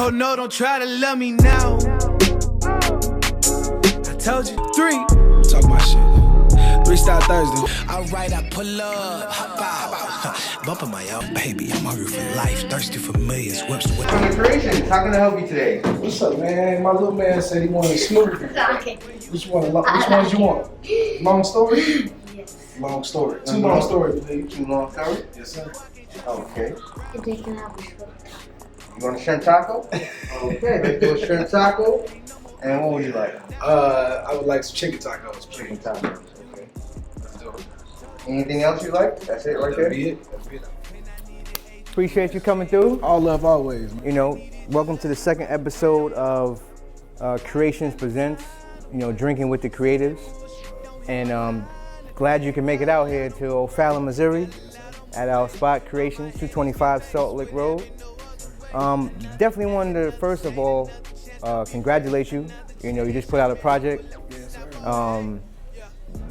Oh no, don't try to love me now. I told you 3. Talk my shit. Freestyle Thursday. Alright, I pull up, hop out, bumping my own baby. I'm hungry for life, thirsty for millions. Whips with Creations, how can I help you today? What's up, man? My little man said he wanted a smoothie. Okay. Which ones you want? Long story? Yes. Long story. 2 long stories, please. 2 long story? Yes, sir. Okay. You want a shrimp taco? Okay, let's do a shrimp taco. And what would you like? I would like some chicken tacos, please. Chicken tacos. Okay. Let's do it. Anything else you like? That's it right there? That'd be it. Appreciate you coming through. All love always, man. You know, welcome to the second episode of Creations Presents, you know, Drinking with the Creatives. And glad you can make it out here to O'Fallon, Missouri at our spot, Creations, 225 Salt Lick Road. Definitely wanted to, first of all, congratulate you. You know, you just put out a project.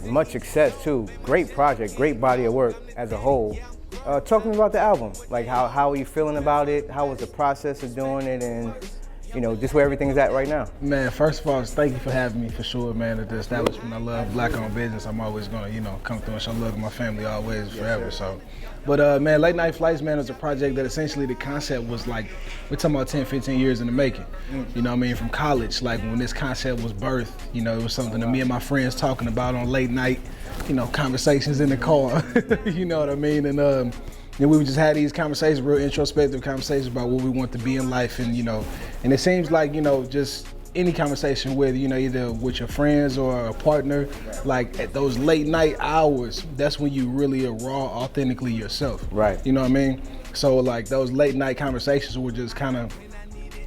Much success too. Great project, great body of work as a whole. Talk to me about the album. Like how are you feeling about it? How was the process of doing it, and you know, just where everything's at right now? Man, first of all, thank you for having me for sure, man, at the establishment. I love black-owned business. I'm always gonna, you know, come through and show love to my family always, forever. So, but man, Late Night Flights, man, was a project that essentially the concept was like, we're talking about 10, 15 years in the making. You know what I mean? From college, like when this concept was birthed, you know, it was something that me and my friends talking about on late night, you know, conversations in the car. You know what I mean? And we would just have these conversations, real introspective conversations about what we want to be in life, and you know, and it seems like, you know, just any conversation with, you know, either with your friends or a partner, like at those late night hours, that's when you really are raw, authentically yourself. Right. You know what I mean? So like those late night conversations would just kind of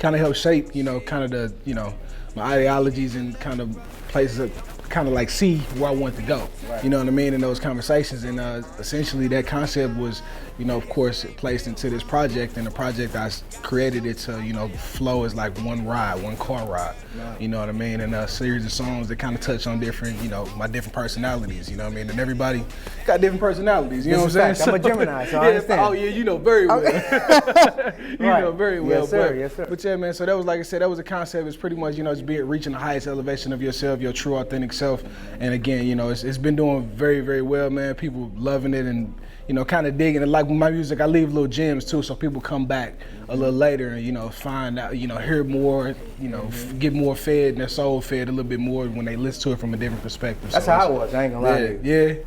help shape, you know, kind of the, you know, my ideologies and kind of places that kind of like see where I want to go. Right. You know what I mean, in those conversations. And essentially that concept was, you know, of course, placed into this project, and the project I created it to, you know, flow as like one ride, one car ride. Right. You know what I mean? And a series of songs that kind of touch on different, you know, my different personalities, you know what I mean? And everybody got different personalities, you know what I'm saying? I'm a Gemini, so I understand. Oh yeah, you know very well. You know very well. Yes, sir. Yes, sir. But yeah, man, so that was, like I said, that was a concept. It's pretty much, you know, just reaching the highest elevation of yourself, your true authentic self. And again, you know, it's been doing very, very well, man. People loving it and, you know, kind of digging it. Like with my music, I leave little gems too, so people come back a little later and, you know, find out, you know, hear more, you know, get more fed and their soul fed a little bit more when they listen to it from a different perspective. That's how I was, I ain't gonna lie to you.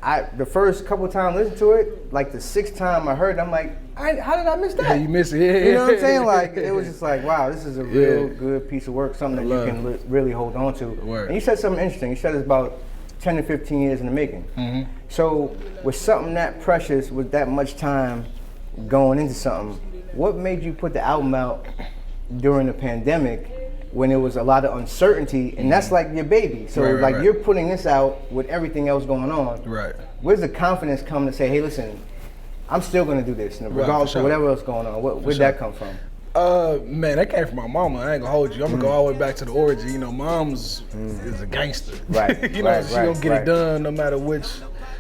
Yeah. The first couple of times I listened to it, like the 6th time I heard it, I'm like, how did I miss that? Yeah, you missed it. Yeah. You know what I'm saying? Like, it was just like, wow, this is a real good piece of work, something that you can really hold on to. And you said something interesting. You said it's about 10 to 15 years in the making. Mm-hmm. So with something that precious, with that much time going into something, what made you put the album out during the pandemic when there was a lot of uncertainty, and that's like your baby? So you're putting this out with everything else going on. Right. Where's the confidence come to say, hey, listen, I'm still gonna do this, regardless of whatever else going on? Where'd that come from? Man, that came from my mama. I ain't gonna hold you. I'm gonna go all the way back to the origin. You know, mom's is a gangster. Right. You know, she gonna get it done no matter what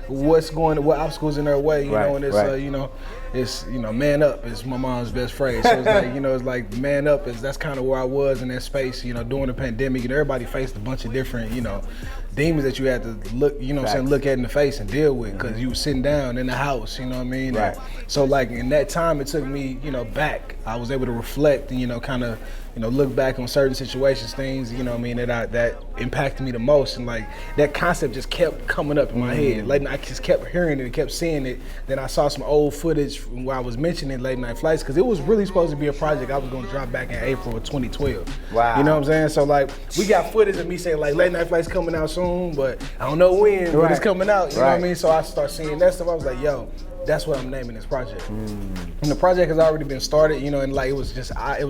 obstacles in her way. You know, and it's you know, it's, you know, man up is my mom's best phrase. So it's like, you know, it's like man up that's kind of where I was in that space. You know, during the pandemic, and everybody faced a bunch of different, you know, demons that you had to look, you know what I'm saying, look at in the face and deal with, because you were sitting down in the house, you know what I mean? Right. And so like in that time, it took me, you know, back. I was able to reflect and, you know, kind of, you know, look back on certain situations, things, you know what I mean, that impacted me the most. And like that concept just kept coming up in my head. Like I just kept hearing it and kept seeing it. Then I saw some old footage from where I was mentioning Late Night Flights, because it was really supposed to be a project I was going to drop back in April of 2012. Wow. You know what I'm saying? So like we got footage of me saying like Late Night Flights coming out soon, but I don't know when, but it's coming out. You know what I mean? So I start seeing that stuff. I was like, yo, that's what I'm naming this project. And the project has already been started, you know, and like it was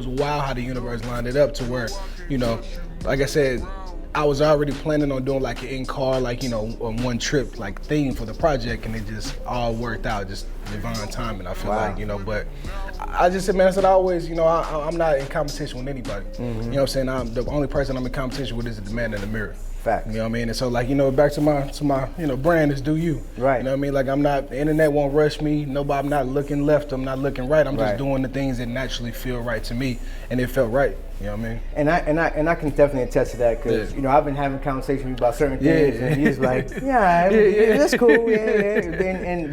wild how the universe lined it up to where, you know, like I said, I was already planning on doing like an in-car, like, you know, one trip like theme for the project, and it just all worked out, just divine timing, I feel like, you know. But I just said, man, I said, I always, you know, I'm not in competition with anybody. You know what I'm saying? The only person I'm in competition with is the man in the mirror. Facts. You know what I mean? And so like, you know, back to my brand is do you. Right. You know what I mean? Like the internet won't rush me. Nobody, I'm not looking left, I'm not looking right. I'm just doing the things that naturally feel right to me, and it felt right. You know what I mean? And I can definitely attest to that because you know I've been having conversations about certain things, and he's like, that's cool,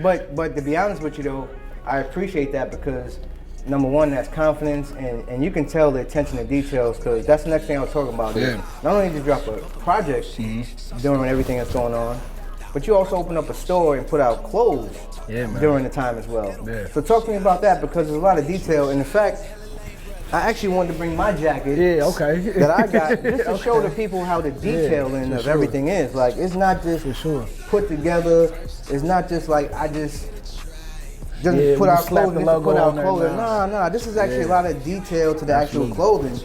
but to be honest with you though, I appreciate that because number one, that's confidence, and you can tell the attention to details because that's the next thing I was talking about. Is not only did you drop a project during everything that's going on, but you also opened up a store and put out clothes during the time as well. Yeah. So talk to me about that because there's a lot of detail. And in fact, I actually wanted to bring my jacket that I got just to show the people how the detailing of everything is. Like, it's not just put together. It's not just like I just put out clothing just to put out clothing. No. This is actually a lot of detail to the actual clothing.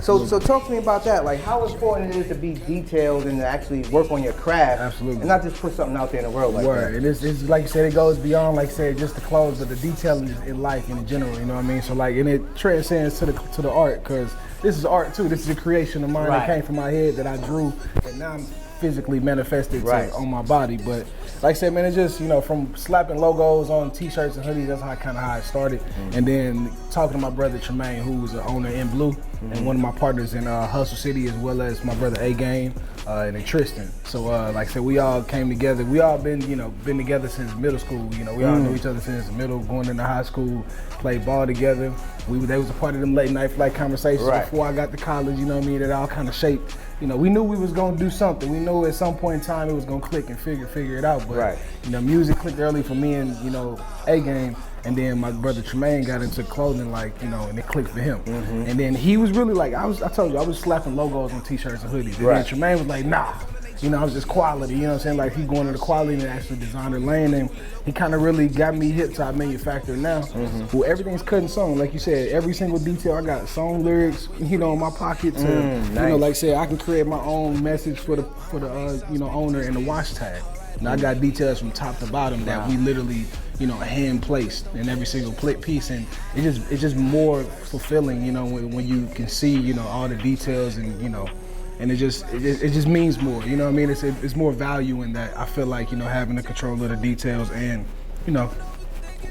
So talk to me about that. Like, how important it is to be detailed and to actually work on your craft, and not just put something out there in the world like that. And it's like you said, it goes beyond, like you said, just the clothes, but the detailing in life in general. You know what I mean? So like, and it transcends to the art because this is art too. This is a creation of mine that came from my head that I drew, and now I'm physically manifested on my body. But like I said, man, it's just, you know, from slapping logos on t-shirts and hoodies, that's how it started. And then talking to my brother Tremaine, who's the owner in Blue, and one of my partners in Hustle City, as well as my brother A-Game and then Tristan. So like I said, we all came together. We all been together since middle school. You know, we all knew each other since middle, going into high school, played ball together. They was a part of them late night flight conversations before I got to college, you know what I mean? That all kind of shaped. You know, we knew we was gonna do something. We knew at some point in time it was gonna click and figure it out. But you know, music clicked early for me and, you know, A-Game. And then my brother Tremaine got into clothing, like, you know, and it clicked for him. And then he was really like, I told you, I was slapping logos on t-shirts and hoodies. And then Tremaine was like, nah. You know, I was just quality, you know what I'm saying? Like, he going to the quality and actually designer lane, and he kind of really got me hip to our manufacturer now. Where everything's cut and sewn. Like you said, every single detail, I got song lyrics, you know, in my pocket to, you know, like I said, I can create my own message for the you know, owner and the wash tag. And I got details from top to bottom that we literally, you know, hand placed in every single piece, and it's just more fulfilling, you know, when you can see, you know, all the details, and you know, and it just means more, you know what I mean? It's more value in that. I feel like, you know, having the control of the details and, you know,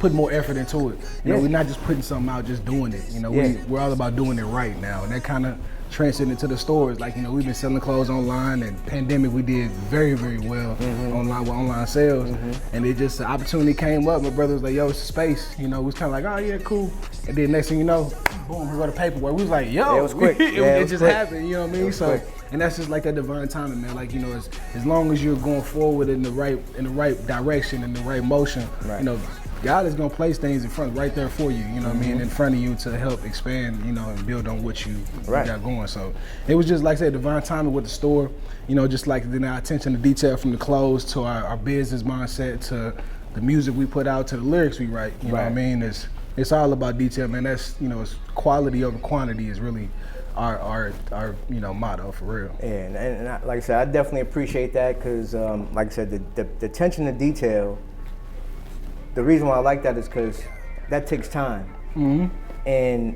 put more effort into it. You know, we're not just putting something out, just doing it. You know, we're all about doing it right now, and that kind of transcended into the stores. Like, you know, we've been selling clothes online, and pandemic we did very, very well online with online sales. And it just, the opportunity came up. My brother was like, yo, it's a space. You know, we was kind of like, oh yeah, cool. And then next thing you know, boom, we got the paperwork. We was like, yo, it was quick. it just happened, you know what I mean? So, and that's just like that divine timing, man. Like, you know, as long as you're going forward in the right direction, in the right motion, you know, God is gonna place things in front, right there for you, you know what I mean, in front of you to help expand, you know, and build on what you got going. So it was just, like I said, divine timing with the store, you know, just like then our attention to detail from the clothes to our business mindset to the music we put out to the lyrics we write, you know what I mean? It's all about detail, man. That's, you know, it's quality over quantity is really our you know, motto for real. And like I said, I definitely appreciate that because, like I said, the attention to detail. The reason why I like that is because that takes time, and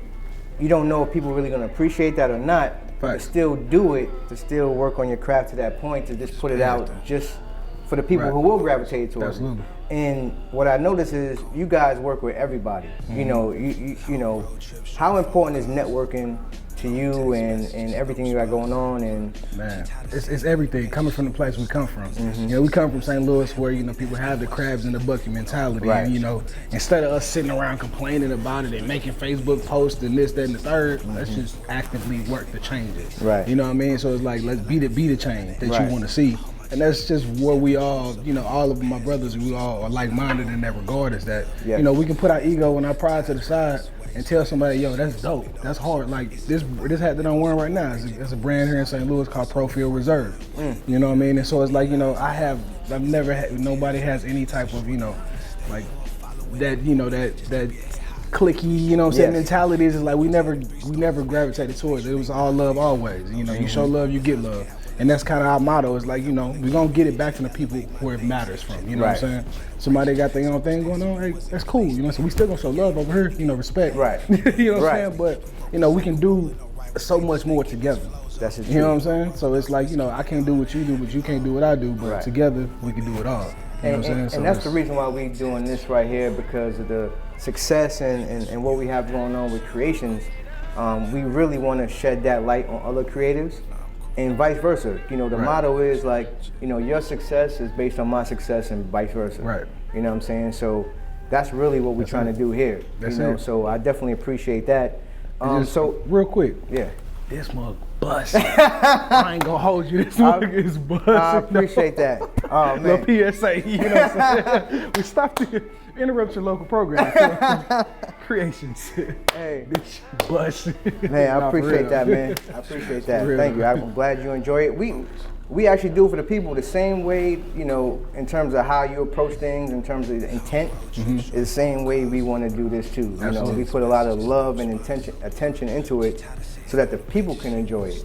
you don't know if people are really going to appreciate that or not. But to still do it, to still work on your craft to that point, to just put it out, just for the people who will gravitate towards it. And what I notice is you guys work with everybody. You know, you know, how important is networking to you and everything you got going on? And man, it's everything coming from the place we come from. You know, we come from St. Louis, where, you know, people have the crabs in the bucket mentality, and, you know, instead of us sitting around complaining about it and making Facebook posts and this, that, and the third, let's just actively work to change it. You know what I mean? So it's like, let's be the change that you want to see. And that's just where we all, you know, all of my brothers, we all are like-minded in that regard, is that, you know, we can put our ego and our pride to the side and tell somebody, yo, that's dope, that's hard. Like, this hat that I'm wearing right now is a brand here in St. Louis called Profield Reserve. You know what I mean? And so it's like, you know, I've never had, nobody has any type of, you know, like that, you know, that clicky, you know what I'm saying, mentality is like we never gravitated towards it. It was all love always. You know, you show love, you get love. And that's kind of our motto. Is like, you know, we're going to get it back to the people where it matters from. You know what I'm saying? Somebody got their own thing going on, hey, that's cool. You know, so we still going to show love over here, you know, respect. You know what I'm saying? But, you know, we can do so much more together. That's the truth. You know what I'm saying? So it's like, you know, I can't do what you do, but you can't do what I do, but together we can do it all. You know what I'm saying? And that's the reason why we're doing this right here, because of the success and what we have going on with Creations. We really want to shed that light on other creatives and vice versa. You know, the motto is like, you know, your success is based on my success and vice versa. Right. You know what I'm saying? So that's really what we're trying to do here. That's you know, it. so I definitely appreciate that. So real quick. Yeah. This mug bust. I ain't gonna hold you. This mug is bust. I appreciate that. Oh man. Little PSA, you know what I'm saying? We stopped to interrupt your local program. Creations. Hey. This bust. Man, I appreciate that, man. I appreciate that. Thank you. I'm glad you enjoy it. We actually do it for the people the same way, you know, in terms of how you approach things, in terms of the intent, is the same way we want to do this too. You know, we put a lot of love and attention into it so that the people can enjoy it.